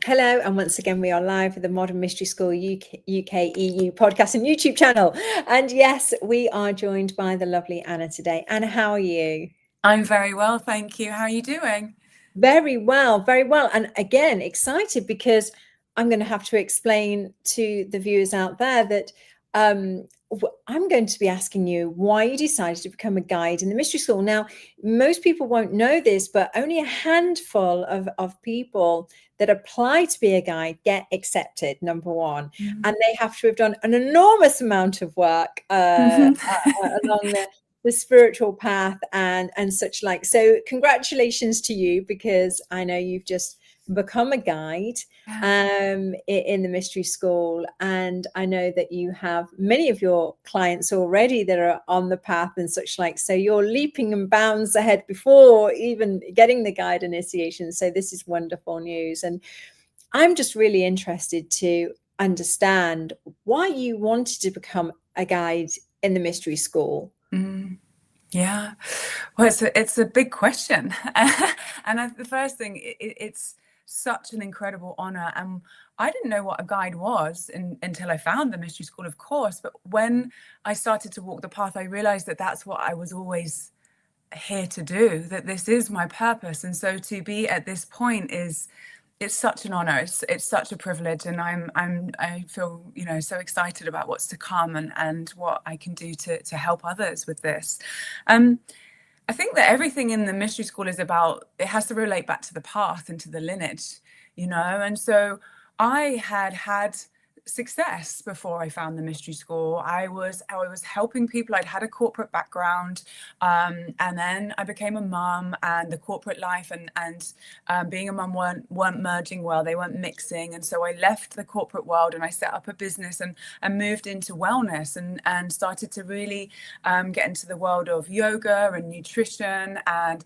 Hello, and once again, we are live with the Modern Mystery School UK EU podcast and YouTube channel. And yes, we are joined by the lovely Anna today. Anna, how are you? I'm very well, thank you. How are you doing? Very well, very well. And again, excited because I'm going to have to explain to the viewers out there that I'm going to be asking you why you decided to become a guide in the mystery school. Now, most people won't know this, but only a handful of people that apply to be a guide get accepted, number one. And they have to have done an enormous amount of work along the spiritual path and such like. So congratulations to you, because I know you've just become a guide in the mystery school, and I know that you have many of your clients already that are on the path and such like. So you're leaping and bounds ahead before even getting the guide initiation. So this is wonderful news, and I'm just really interested to understand why you wanted to become a guide in the mystery school. Yeah, well, it's a big question, and the first thing, it's such an incredible honor. And I didn't know what a guide was until I found the mystery school, of course. But when I started to walk the path, I realized that that's what I was always here to do. That this is my purpose, and so to be at this point it's such an honor. It's such a privilege, and I feel so excited about what's to come and what I can do to help others with this. I think that everything in the mystery school is about, it has to relate back to the path and to the lineage, and so I had success before I found the mystery school. I was helping people. I'd had a corporate background, and then I became a mum, and the corporate life and being a mum weren't merging well. They weren't mixing, and so I left the corporate world and I set up a business and moved into wellness and started to really get into the world of yoga and nutrition and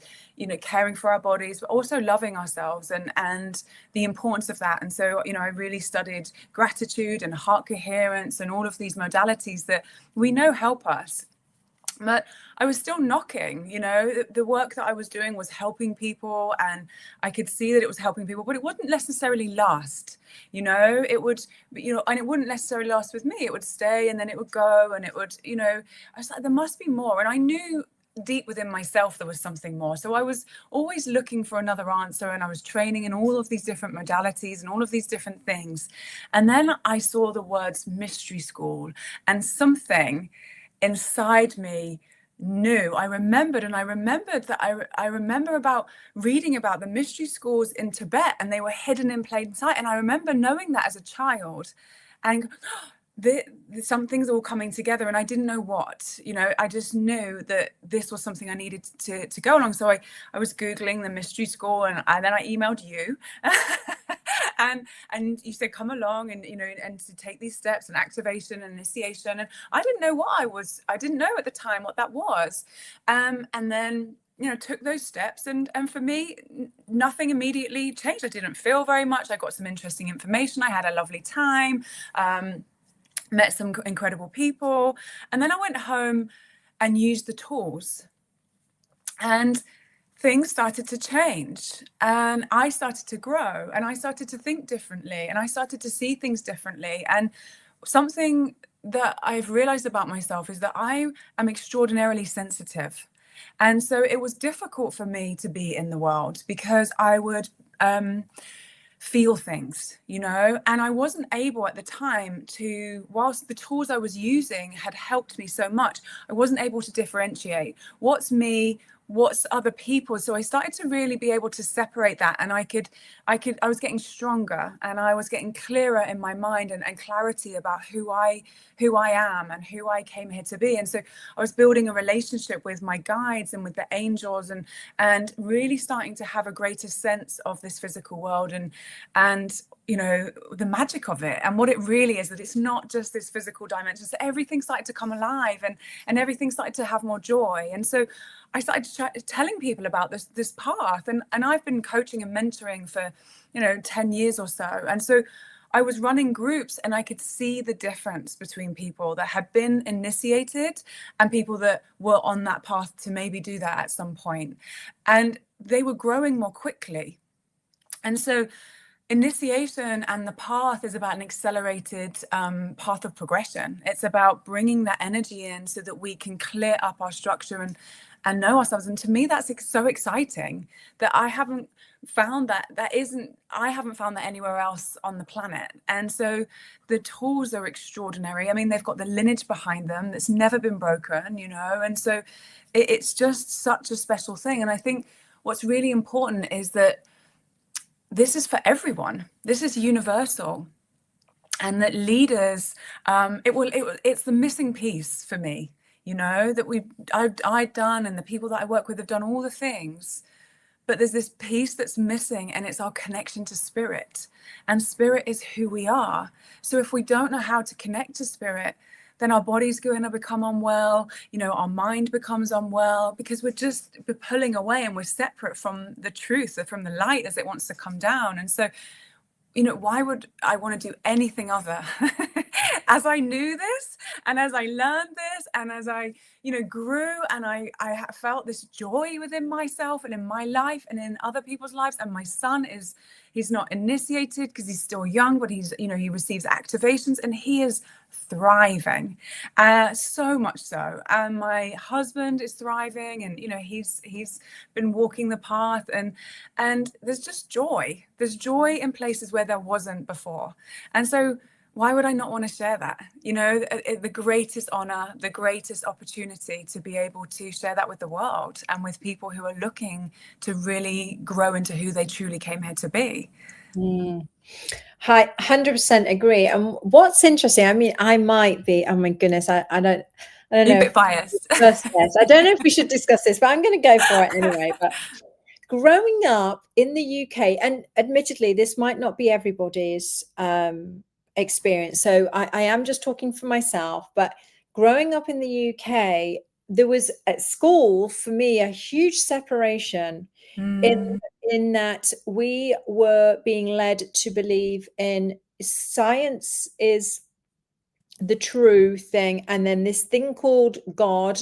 caring for our bodies, but also loving ourselves and the importance of that. And so I really studied gratitude and heart coherence and all of these modalities that we know help us. But I was still knocking, the work that I was doing was helping people, and I could see that it was helping people, but it wouldn't necessarily last, it would, and it wouldn't necessarily last with me. It would stay and then it would go, and it would, I was like, there must be more. And I knew deep within myself there was something more. So I was always looking for another answer, and I was training in all of these different modalities and all of these different things. And then I saw the words mystery school, and something inside me knew. I remembered that I remember about reading about the mystery schools in Tibet, and they were hidden in plain sight. And I remember knowing that as a child and something's all coming together, and I didn't know what. I just knew that this was something I needed to go along. So I was Googling the mystery school, and then I emailed you and you said come along and and to take these steps and activation and initiation. And I didn't know I didn't know at the time what that was. And then took those steps, and for me nothing immediately changed. I didn't feel very much. I got some interesting information. I had a lovely time, met some incredible people, and then I went home and used the tools, and things started to change, and I started to grow, and I started to think differently, and I started to see things differently. And something that I've realized about myself is that I am extraordinarily sensitive. And so it was difficult for me to be in the world because I would feel things, and I wasn't able at the time to, whilst the tools I was using had helped me so much, I wasn't able to differentiate what's me, what's other people. So I started to really be able to separate that, and I was getting stronger, and I was getting clearer in my mind and clarity about who I am and who I came here to be. And so I was building a relationship with my guides and with the angels, and really starting to have a greater sense of this physical world and the magic of it, and what it really is, that it's not just this physical dimension. So everything started to come alive, and everything started to have more joy. And so I started telling people about this path, and I've been coaching and mentoring for 10 years or so. And so I was running groups, and I could see the difference between people that had been initiated and people that were on that path to maybe do that at some point, and they were growing more quickly. And so Initiation and the path is about an accelerated path of progression. It's about bringing that energy in so that we can clear up our structure and know ourselves. And to me, that's so exciting that I haven't found I haven't found that anywhere else on the planet. And so the tools are extraordinary. I mean, they've got the lineage behind them that's never been broken, and so it's just such a special thing. And I think what's really important is that this is for everyone. This is universal, and that leaders, it's the missing piece for me. That I've done, and the people that I work with have done all the things, but there's this piece that's missing, and it's our connection to spirit. And spirit is who we are. So if we don't know how to connect to spirit, then our body's going to become unwell, our mind becomes unwell, because we're pulling away and we're separate from the truth, or from the light as it wants to come down. And so, why would I want to do anything other? As I knew this, and as I learned this, and as I, grew, and I felt this joy within myself and in my life and in other people's lives. And my son he's not initiated because he's still young, but he's, he receives activations and he is thriving, so much so. And my husband is thriving, and he's been walking the path, and there's just joy. There's joy in places where there wasn't before. And so why would I not want to share that? The greatest honor, the greatest opportunity to be able to share that with the world and with people who are looking to really grow into who they truly came here to be. I 100% agree. And what's interesting, I mean, I might be, oh my goodness, I don't know. You're a bit biased. I don't know if we should discuss this, but I'm going to go for it anyway. But growing up in the UK, and admittedly, this might not be everybody's experience. So I am just talking for myself, but growing up in the UK, there was at school for me a huge separation in that we were being led to believe in science is the true thing, and then this thing called God,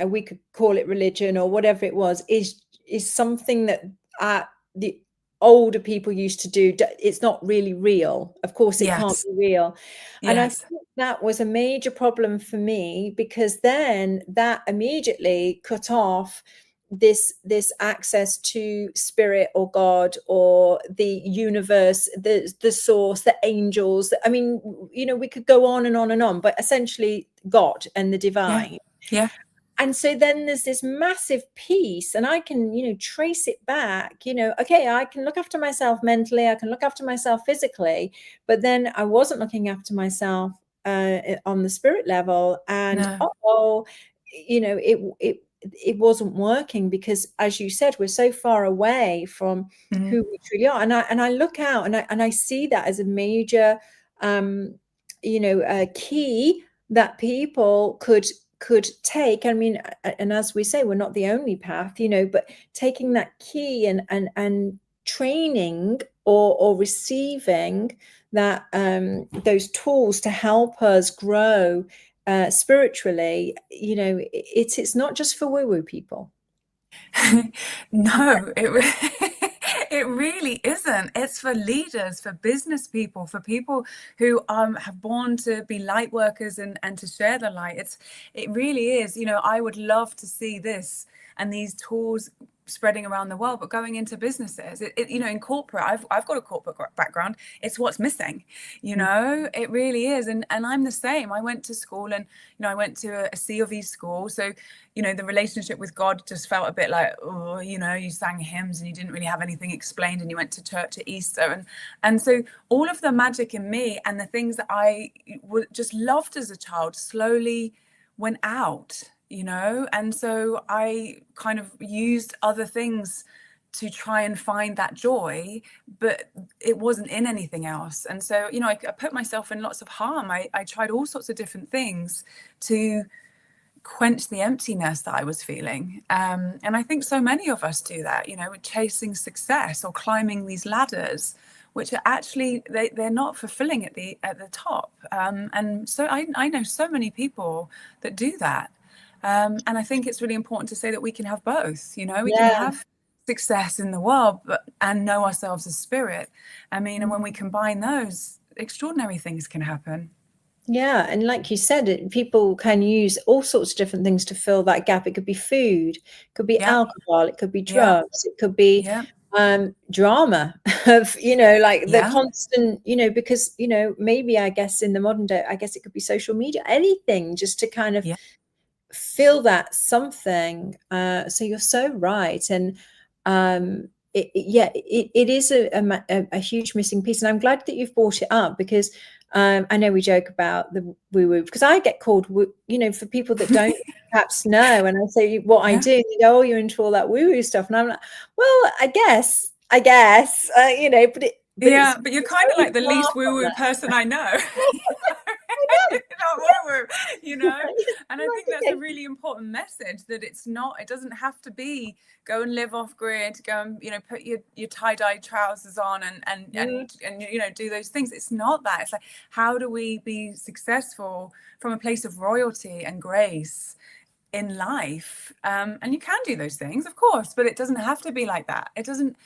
we could call it religion or whatever it was, is something that the older people used to do. It's not really real. Of course, it can't be real. And I think that was a major problem for me, because then that immediately cut off this access to spirit or God or the universe, the source, the angels. I mean, we could go on and on and on, but essentially God and the divine. Yeah. And so then there's this massive piece, and I can, trace it back, okay, I can look after myself mentally, I can look after myself physically, but then I wasn't looking after myself on the spirit level. And it wasn't working, because, as you said, we're so far away from who we truly are. And I look out and I see that as a major, key that people could take. I mean, and as we say, we're not the only path, but taking that key and training or receiving that those tools to help us grow spiritually, it's not just for woo-woo people. No, it really isn't. It's for leaders, for business people, for people who have born to be light workers and to share the light. It really is. I would love to see this and these tools spreading around the world, but going into businesses, in corporate, I've got a corporate background. It's what's missing, it really is. And I'm the same. I went to school, and I went to a C of E school, so the relationship with God just felt a bit like, oh, you sang hymns and you didn't really have anything explained, and you went to church at Easter, and so all of the magic in me and the things that I just loved as a child slowly went out. And so I kind of used other things to try and find that joy, but it wasn't in anything else. And so, I put myself in lots of harm. I tried all sorts of different things to quench the emptiness that I was feeling. And I think so many of us do that, chasing success or climbing these ladders, which are actually, they're not fulfilling at the top. And so I know so many people that do that. And I think it's really important to say that we can have both. We can have success in the world, and know ourselves as spirit. I mean, and when we combine those, extraordinary things can happen. Yeah, and like you said, people can use all sorts of different things to fill that gap. It could be food, it could be alcohol, it could be drugs, it could be drama of, like the constant, because, maybe I guess in the modern day, I guess it could be social media, anything just to kind of feel that something. So you're so right. And it is a huge missing piece. And I'm glad that you've brought it up, because I know we joke about the woo-woo, because I get called, for people that don't perhaps know, and I say what I do, they go, oh, you're into all that woo-woo stuff. And I'm like, well, I guess, but you're kind of like the least woo-woo person I know. Not woo-woo, and I think that's a really important message, that it doesn't have to be go and live off grid, go and put your tie-dye trousers on and do those things. It's not that. It's like, how do we be successful from a place of royalty and grace in life? And you can do those things, of course, but it doesn't have to be like that. It doesn't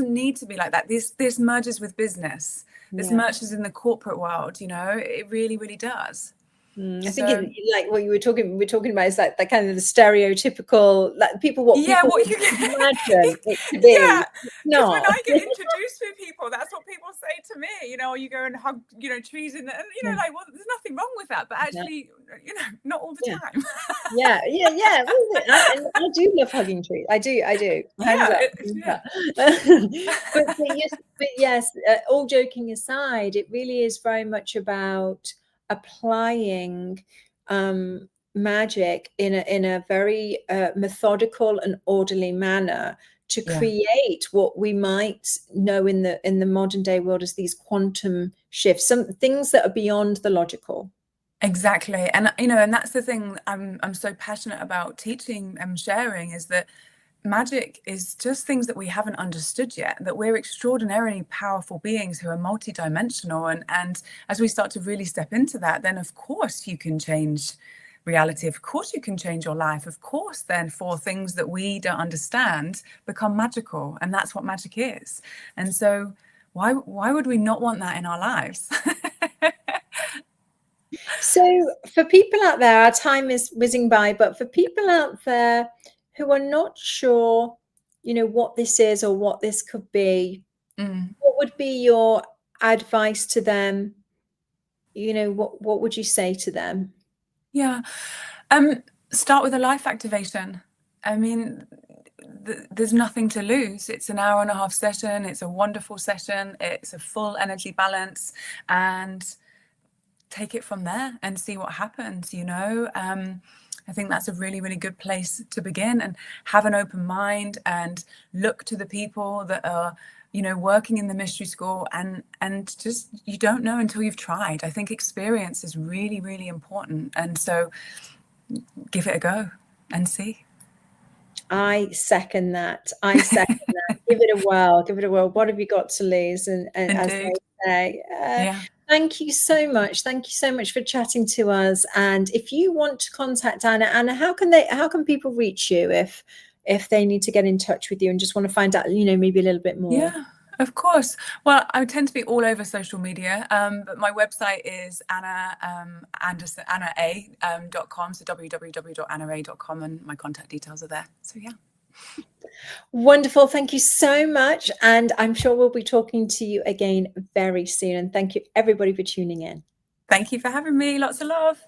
need to be like that. This merges with business. This merges in the corporate world. It really, really does. I think like what we're talking about is like that kind of the stereotypical, like what you imagine it to be. Because when I get introduced to people, that's what people say to me. You go and hug, trees in the, and like, well, there's nothing wrong with that, but actually, not all the time. I do love hugging trees. I do. But yes, all joking aside, it really is very much about applying magic in a very methodical and orderly manner to create what we might know in the modern day world as these quantum shifts, some things that are beyond the logical. Exactly. And and that's the thing I'm so passionate about teaching and sharing, is that magic is just things that we haven't understood yet, that we're extraordinarily powerful beings who are multidimensional. And as we start to really step into that, then of course you can change reality. Of course you can change your life. Of course, then, for things that we don't understand become magical. And that's what magic is. And so why would we not want that in our lives? So for people out there, our time is whizzing by, but for people out there who are not sure, what this is or what this could be, what would be your advice to them? What would you say to them? Start with a life activation. I mean, there's nothing to lose. It's an 1.5-hour session. It's a wonderful session. It's a full energy balance, and take it from there and see what happens. I think that's a really, really good place to begin, and have an open mind and look to the people that are, working in the mystery school, and just, you don't know until you've tried. I think experience is really, really important. And so give it a go and see. I second that. Give it a whirl. What have you got to lose? And as they say, thank you so much. Thank you so much for chatting to us. And if you want to contact Anna, how can people reach you if they need to get in touch with you and just want to find out, maybe a little bit more? Yeah, of course. Well, I tend to be all over social media, but my website is anna.a.com, so www.anna.a.com, and my contact details are there. So yeah. Wonderful. Thank you so much. And I'm sure we'll be talking to you again very soon. And thank you, everybody, for tuning in. Thank you for having me. Lots of love.